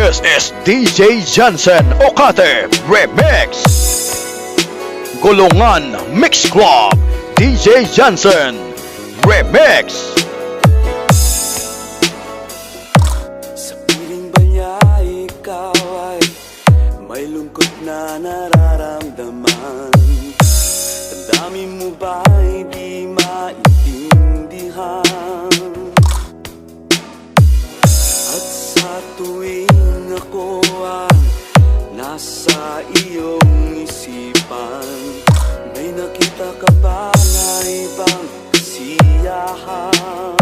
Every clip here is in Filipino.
This is DJ Johnson Ocate Remix. Gulungan Mix Club, DJ Johnson Remix. Sa piling ba niya ikaw ay may lungkot na nararamdaman? Damdamin mo ba ay di maintindihan? At sa tuwing ako ang nasa iyong isipan, may nakita ka ba na ibang kasiyahan?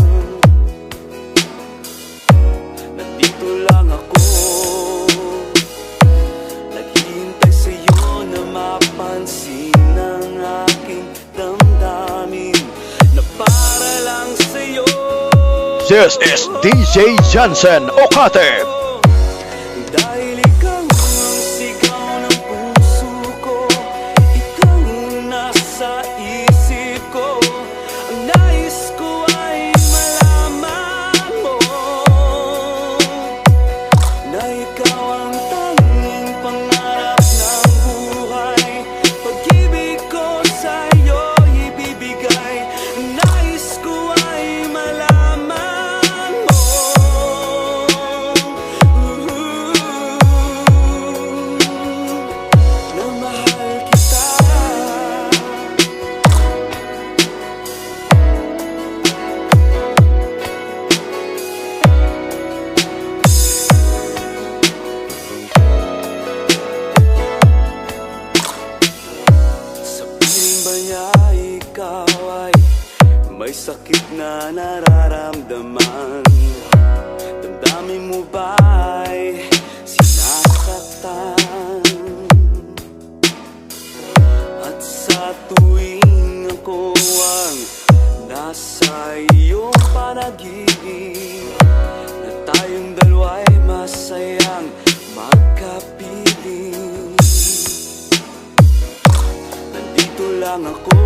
Nandito lang ako, naghihintay sa'yo na mapansin ang aking damdamin na para lang sa'yo. This is DJ Johnson Ocate. Dahil ikaw ang sigaw ng puso ko, ikaw ang nasa isip ko. Ang nais ko ay malaman mo na ikaw ang tanging pangarap ng buhay. Pag-ibig ko sa'yo ibibigay. Ang nais ko ay malaman may sakit na nararamdaman. Damdamin mo ba ay sinasaktan? At sa tuwing ako ang nasa iyong panaginip, na tayong dalawa'y masayang magkapiling. Nandito lang ako,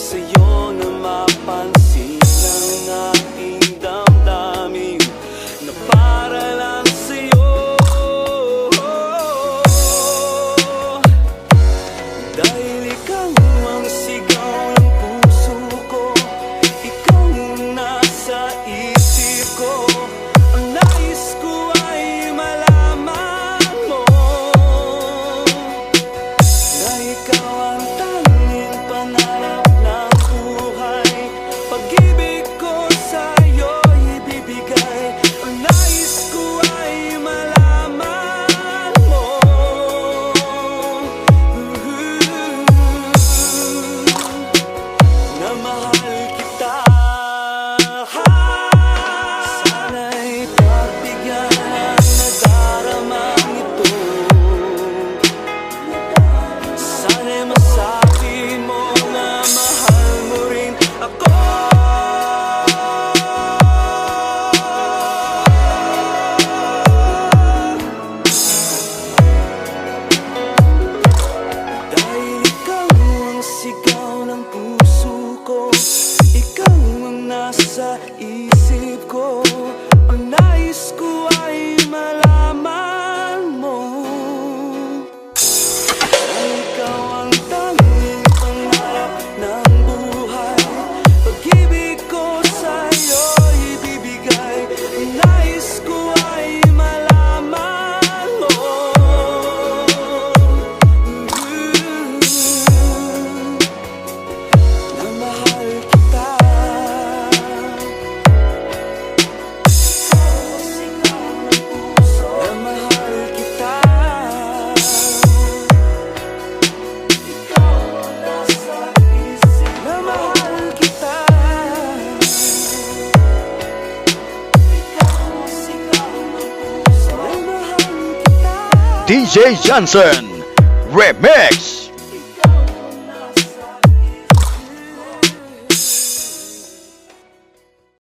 sa'yo na mapansin ang aking damdamin na para lang sa'yo. Dahil ikaw ang sigaw ng puso ko, ikaw ang nasa isip ko. Ang nais ko ay malaman mo na ikaw ang tanging pangarap. Pag-ibig ko sa'yo ibibigay. Ang nais ko ay malaman mo na mahal kita. Sana'y pagbigyan ang nadaramang ito. Sana'y masabi mo na mahal mo rin ako. Dahil ikaw ang sigaw ng puso ko, ikaw ang nasa isip ko. Ang nais ko ay malaman mo na ikaw ang tanging pangarap ng buhay. Pag-ibig ko sa'yo ibibigay. Ang nais ko ay malaman mo na mahal kita. Na mahal kita. Ikaw ang nasa isip ko. Na mahal kita. Ikaw ang sigaw ng puso. Na mahal kita. DJ Johnson Remix.